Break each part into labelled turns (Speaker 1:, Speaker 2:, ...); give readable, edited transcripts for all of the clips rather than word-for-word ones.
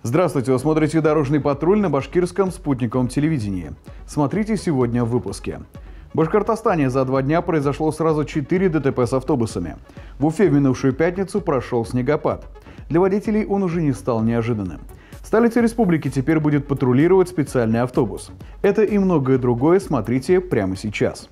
Speaker 1: Здравствуйте, вы смотрите «Дорожный патруль» на башкирском спутниковом телевидении. Смотрите сегодня в выпуске. В Башкортостане за 2 дня произошло сразу 4 ДТП с автобусами. В Уфе в минувшую пятницу прошел снегопад. Для водителей он уже не стал неожиданным. В столице республики теперь будет патрулировать специальный автобус. Это и многое другое смотрите прямо сейчас.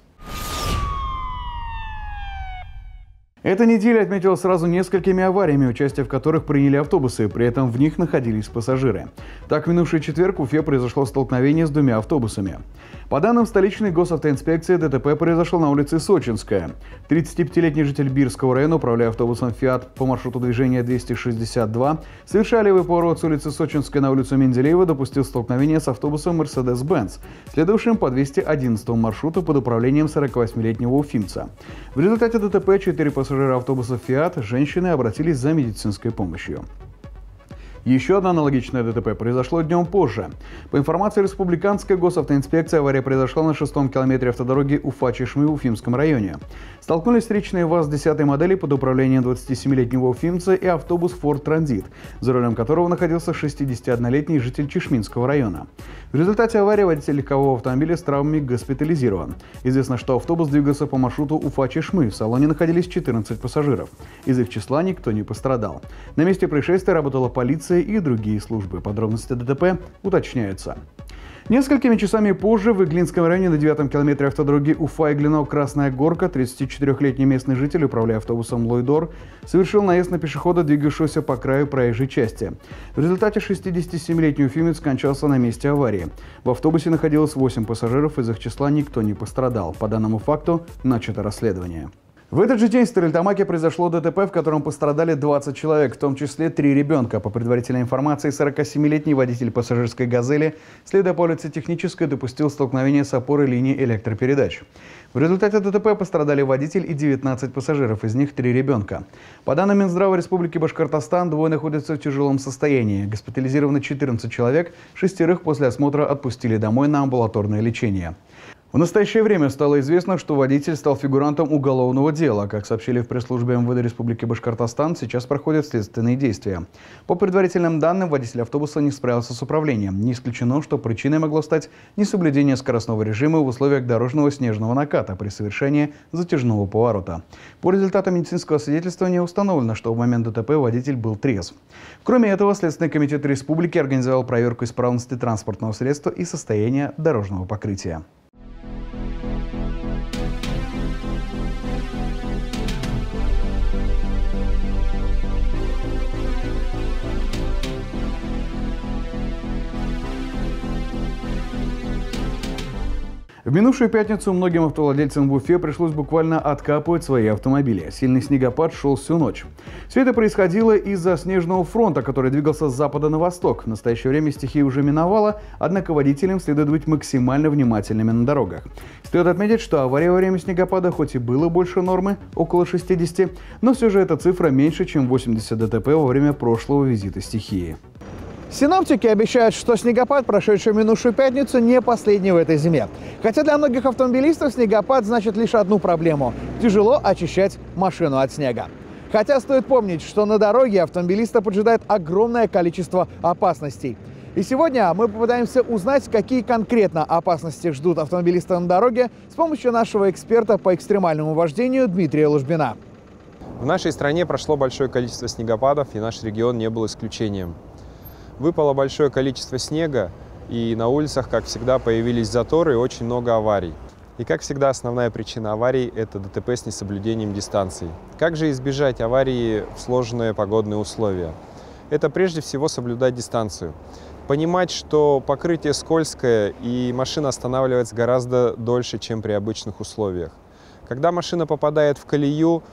Speaker 1: Эта неделя отметилась сразу несколькими авариями, участие в которых приняли автобусы, при этом в них находились пассажиры. Так, в минувший четверг в Уфе произошло столкновение с 2 автобусами. По данным столичной госавтоинспекции, ДТП произошло на улице Сочинская. 35-летний житель Бирского района, управляя автобусом «Фиат» по маршруту движения 262, совершая левый поворот с улицы Сочинская на улицу Менделеева, допустил столкновение с автобусом «Мерседес-Бенц», следовавшим по 211 маршруту под управлением 48-летнего уфимца. В результате ДТП 4 пассажира автобуса «Фиат», женщины, обратились за медицинской помощью. Еще одно аналогичное ДТП произошло днем позже. По информации республиканской госавтоинспекции, авария произошла на 6-м километре автодороги Уфа-Чешмы в Уфимском районе. Столкнулись встречные ВАЗ 10-й модели под управлением 27-летнего уфимца и автобус Ford Transit, за рулем которого находился 61-летний житель Чешминского района. В результате аварии водитель легкового автомобиля с травмами госпитализирован. Известно, что автобус двигался по маршруту Уфа-Чешмы. В салоне находились 14 пассажиров. Из их числа никто не пострадал. На месте происшествия работала полиция и другие службы. Подробности ДТП уточняются. Несколькими часами позже в Иглинском районе на 9-м километре автодороги Уфа-Иглино-Красная Горка 34-летний местный житель, управляя автобусом «Лойдор», совершил наезд на пешехода, двигавшегося по краю проезжей части. В результате 67-летний уфимец скончался на месте аварии. В автобусе находилось 8 пассажиров, из их числа никто не пострадал. По данному факту начато расследование. В этот же день в Стерлитамаке произошло ДТП, в котором пострадали 20 человек, в том числе 3 ребенка. По предварительной информации, 47-летний водитель пассажирской «Газели», следуя по улице Технической, допустил столкновение с опорой линии электропередач. В результате ДТП пострадали водитель и 19 пассажиров, из них 3 ребенка. По данным Минздрава Республики Башкортостан, 2 находятся в тяжелом состоянии. Госпитализированы 14 человек, 6 после осмотра отпустили домой на амбулаторное лечение. В настоящее время стало известно, что водитель стал фигурантом уголовного дела. Как сообщили в пресс-службе МВД Республики Башкортостан, сейчас проходят следственные действия. По предварительным данным, водитель автобуса не справился с управлением. Не исключено, что причиной могло стать несоблюдение скоростного режима в условиях дорожного снежного наката при совершении затяжного поворота. По результатам медицинского свидетельствования установлено, что в момент ДТП водитель был трезв. Кроме этого, Следственный комитет республики организовал проверку исправности транспортного средства и состояния дорожного покрытия. В минувшую пятницу многим автовладельцам в Уфе пришлось буквально откапывать свои автомобили. Сильный снегопад шел всю ночь. Все это происходило из-за снежного фронта, который двигался с запада на восток. В настоящее время стихия уже миновала, однако водителям следует быть максимально внимательными на дорогах. Стоит отметить, что аварий во время снегопада хоть и было больше нормы, около 60, но все же эта цифра меньше, чем 80 ДТП во время прошлого визита стихии.
Speaker 2: Синоптики обещают, что снегопад, прошедший минувшую пятницу, не последний в этой зиме. Хотя для многих автомобилистов снегопад значит лишь одну проблему – тяжело очищать машину от снега. Хотя стоит помнить, что на дороге автомобилиста поджидает огромное количество опасностей. И сегодня мы попытаемся узнать, какие конкретно опасности ждут автомобилиста на дороге с помощью нашего эксперта по экстремальному вождению Дмитрия Лужбина.
Speaker 3: В нашей стране прошло большое количество снегопадов, и наш регион не был исключением. Выпало большое количество снега, и на улицах, как всегда, появились заторы и очень много аварий. И, как всегда, основная причина аварий – это ДТП с несоблюдением дистанции. Как же избежать аварии в сложные погодные условия? Это прежде всего соблюдать дистанцию. Понимать, что покрытие скользкое, и машина останавливается гораздо дольше, чем при обычных условиях. Когда машина попадает в колею,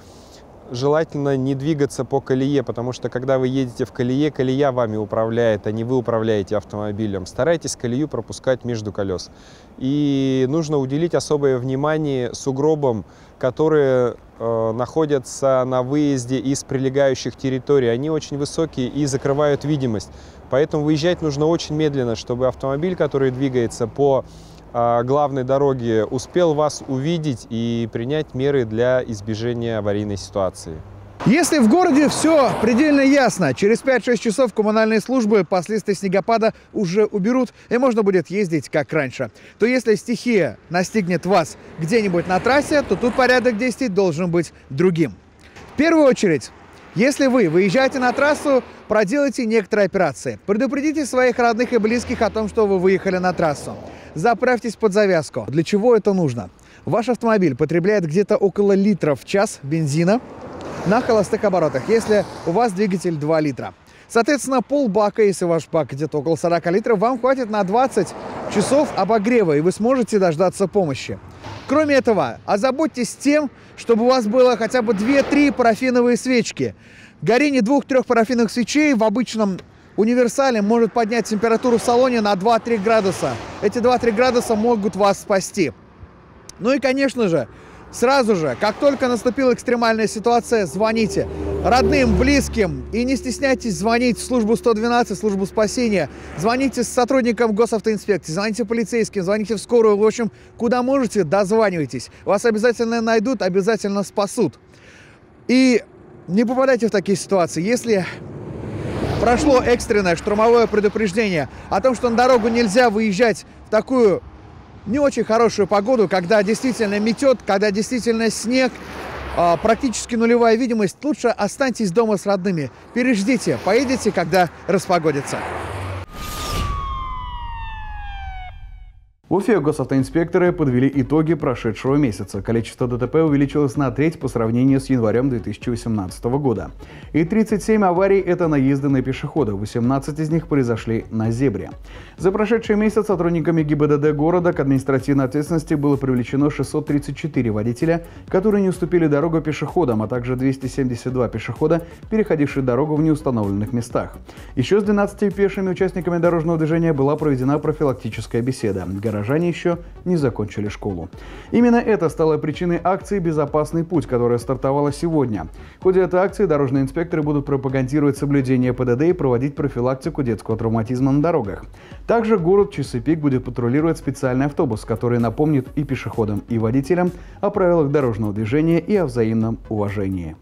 Speaker 3: желательно не двигаться по колее, потому что когда вы едете в колее, колея вами управляет, а не вы управляете автомобилем. Старайтесь колею пропускать между колес. И нужно уделить особое внимание сугробам, которые находятся на выезде из прилегающих территорий. Они очень высокие и закрывают видимость. Поэтому выезжать нужно очень медленно, чтобы автомобиль, который двигается по главной дороги, успел вас увидеть и принять меры для избежания аварийной ситуации.
Speaker 2: Если в городе все предельно ясно, через 5-6 часов коммунальные службы последствия снегопада уже уберут, и можно будет ездить как раньше, то если стихия настигнет вас где-нибудь на трассе, то тут порядок действий должен быть другим. В первую очередь, если вы выезжаете на трассу, проделайте некоторые операции. Предупредите своих родных и близких о том, что вы выехали на трассу. Заправьтесь под завязку. Для чего это нужно? Ваш автомобиль потребляет где-то около литра в час бензина на холостых оборотах, если у вас двигатель 2 литра. Соответственно, полбака, если ваш бак где-то около 40 литров, вам хватит на 20 часов обогрева, и вы сможете дождаться помощи. Кроме этого, озаботьтесь тем, чтобы у вас было хотя бы 2-3 парафиновые свечки. Горение 2-3 парафиновых свечей в обычном универсале может поднять температуру в салоне на 2-3 градуса. Эти 2-3 градуса могут вас спасти. Ну и, конечно же, сразу же, как только наступила экстремальная ситуация, звоните родным, близким и не стесняйтесь звонить в службу 112, в службу спасения. Звоните сотрудникам госавтоинспекции, звоните полицейским, звоните в скорую. В общем, куда можете, дозванивайтесь. Вас обязательно найдут, обязательно спасут. И не попадайте в такие ситуации. Если прошло экстренное штурмовое предупреждение о том, что на дорогу нельзя выезжать в такую не очень хорошую погоду, когда действительно метет, когда действительно снег, практически нулевая видимость, лучше останьтесь дома с родными. Переждите, поедете, когда распогодится.
Speaker 1: В Уфе госавтоинспекторы подвели итоги прошедшего месяца. Количество ДТП увеличилось на треть по сравнению с январем 2018 года. И 37 аварий – это наезды на пешехода, 18 из них произошли на зебре. За прошедший месяц сотрудниками ГИБДД города к административной ответственности было привлечено 634 водителя, которые не уступили дорогу пешеходам, а также 272 пешехода, переходившие дорогу в неустановленных местах. Еще с 12 пешими участниками дорожного движения была проведена профилактическая беседа. Горожане еще не закончили школу. Именно это стало причиной акции «Безопасный путь», которая стартовала сегодня. В ходе этой акции дорожные инспекторы будут пропагандировать соблюдение ПДД и проводить профилактику детского травматизма на дорогах. Также город в часы пик будет патрулировать специальный автобус, который напомнит и пешеходам, и водителям о правилах дорожного движения и о взаимном уважении.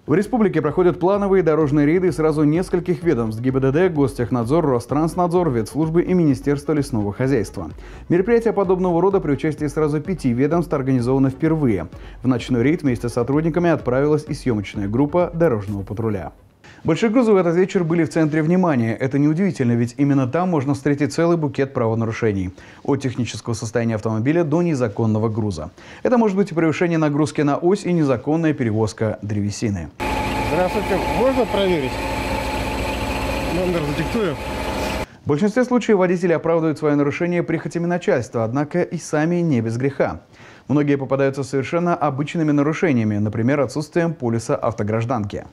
Speaker 1: В республике проходят плановые дорожные рейды сразу нескольких ведомств: ГИБДД, Гостехнадзор, Ространснадзор, Ветслужбы и Министерство лесного хозяйства. Мероприятие подобного рода при участии сразу 5 ведомств организовано впервые. В ночной рейд вместе с сотрудниками отправилась и съемочная группа дорожного патруля. Большие грузы в этот вечер были в центре внимания. Это неудивительно, ведь именно там можно встретить целый букет правонарушений. От технического состояния автомобиля до незаконного груза. Это может быть и превышение нагрузки на ось, и незаконная перевозка древесины.
Speaker 4: Здравствуйте, можно проверить? Номер задиктую.
Speaker 1: В большинстве случаев водители оправдывают свои нарушения прихотями начальства, однако и сами не без греха. Многие попадаются совершенно обычными нарушениями, например, отсутствием полиса автогражданки.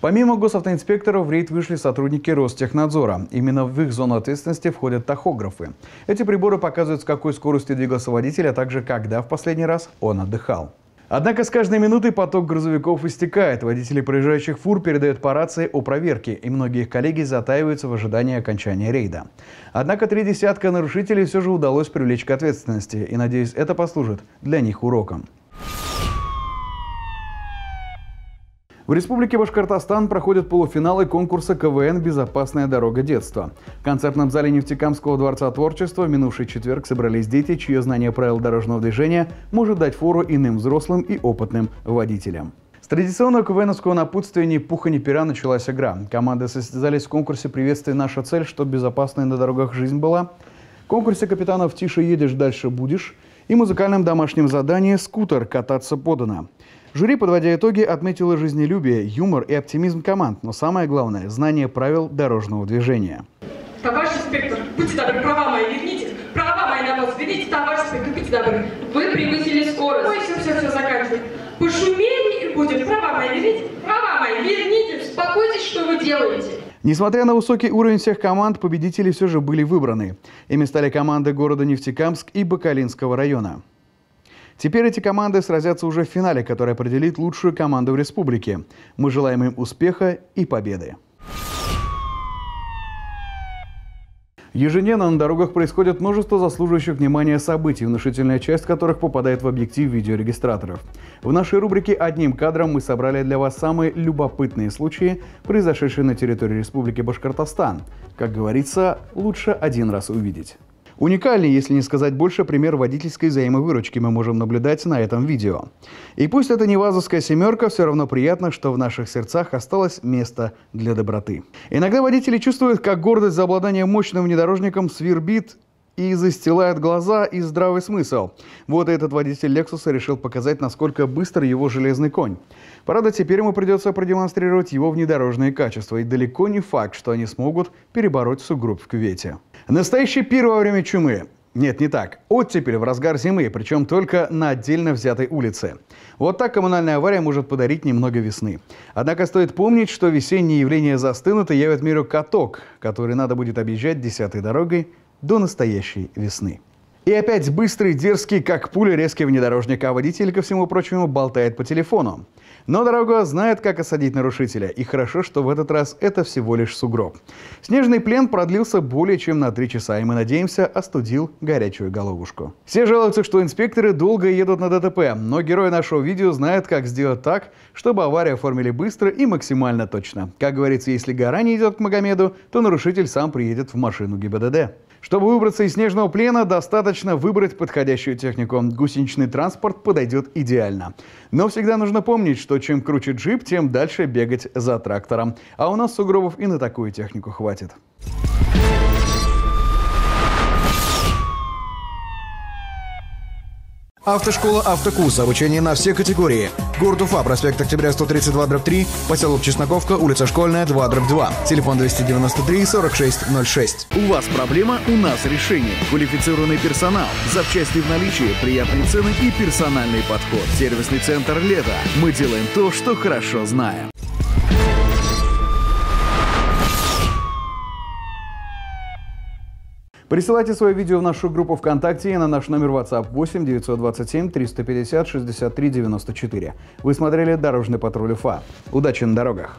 Speaker 1: Помимо госавтоинспекторов в рейд вышли сотрудники Ростехнадзора. Именно в их зону ответственности входят тахографы. Эти приборы показывают, с какой скоростью двигался водитель, а также когда в последний раз он отдыхал. Однако с каждой минутой поток грузовиков истекает. Водители проезжающих фур передают по рации о проверке, и многие их коллеги затаиваются в ожидании окончания рейда. Однако 3 десятка нарушителей все же удалось привлечь к ответственности, и, надеюсь, это послужит для них уроком. В Республике Башкортостан проходят полуфиналы конкурса КВН «Безопасная дорога детства». В концертном зале Нефтекамского дворца творчества в минувший четверг собрались дети, чье знание правил дорожного движения может дать фору иным взрослым и опытным водителям. С традиционного КВНовского напутствия ни пуха ни пера началась игра. Команды состязались в конкурсе «Приветствие, наша цель», чтобы безопасной на дорогах жизнь была. В конкурсе капитанов «Тише едешь, дальше будешь» и музыкальном домашнем задании «Скутер, кататься подано». Жюри, подводя итоги, отметило жизнелюбие, юмор и оптимизм команд, но самое главное – знание правил дорожного движения.
Speaker 5: Товарищ инспектор, будьте добры, права мои верните. Права мои на вас верните, товарищ инспектор, будьте добры. Вы превысили скорость. Ой, все, заканчивайте. Пошумели и будет. Права мои верните, права мои верните. Успокойтесь, что вы делаете.
Speaker 1: Несмотря на высокий уровень всех команд, победители все же были выбраны. Ими стали команды города Нефтекамск и Бакалинского района. Теперь эти команды сразятся уже в финале, который определит лучшую команду в республике. Мы желаем им успеха и победы. Ежедневно на дорогах происходит множество заслуживающих внимания событий, внушительная часть которых попадает в объектив видеорегистраторов. В нашей рубрике «Одним кадром» мы собрали для вас самые любопытные случаи, произошедшие на территории Республики Башкортостан. Как говорится, лучше один раз увидеть. Уникальный, если не сказать больше, пример водительской взаимовыручки мы можем наблюдать на этом видео. И пусть это не вазовская семерка, все равно приятно, что в наших сердцах осталось место для доброты. Иногда водители чувствуют, как гордость за обладание мощным внедорожником свербит и застилает глаза и здравый смысл. Вот и этот водитель Lexus решил показать, насколько быстр его железный конь. Правда, теперь ему придется продемонстрировать его внедорожные качества, и далеко не факт, что они смогут перебороть сугроб в кювете. Настоящий пир во время чумы. Нет, не так. Оттепель в разгар зимы, причем только на отдельно взятой улице. Вот так коммунальная авария может подарить немного весны. Однако стоит помнить, что весенние явления застынут и явят миру каток, который надо будет объезжать 10-й дорогой до настоящей весны. И опять быстрый, дерзкий, как пуля, резкий внедорожник, а водитель, ко всему прочему, болтает по телефону. Но дорога знает, как осадить нарушителя, и хорошо, что в этот раз это всего лишь сугроб. Снежный плен продлился более чем на 3 часа, и мы надеемся, остудил горячую головушку. Все жалуются, что инспекторы долго едут на ДТП, но герои нашего видео знают, как сделать так, чтобы аварию оформили быстро и максимально точно. Как говорится, если гора не идет к Магомеду, то нарушитель сам приедет в машину ГИБДД. Чтобы выбраться из снежного плена, достаточно выбрать подходящую технику. Гусеничный транспорт подойдет идеально. Но всегда нужно помнить, что чем круче джип, тем дальше бегать за трактором. А у нас сугробов и на такую технику хватит.
Speaker 6: Автошкола «Автокурс». Обучение на все категории. Город Уфа, проспект Октября 132/3, поселок Чесноковка, улица Школьная, 2/2. Телефон 293 4606.
Speaker 1: У вас проблема, у нас решение. Квалифицированный персонал, запчасти в наличии, приятные цены и персональный подход. Сервисный центр «Лето». Мы делаем то, что хорошо знаем. Присылайте свое видео в нашу группу ВКонтакте и на наш номер WhatsApp 8 927 350 63 94. Вы смотрели «Дорожный патруль Уфа». Удачи на дорогах!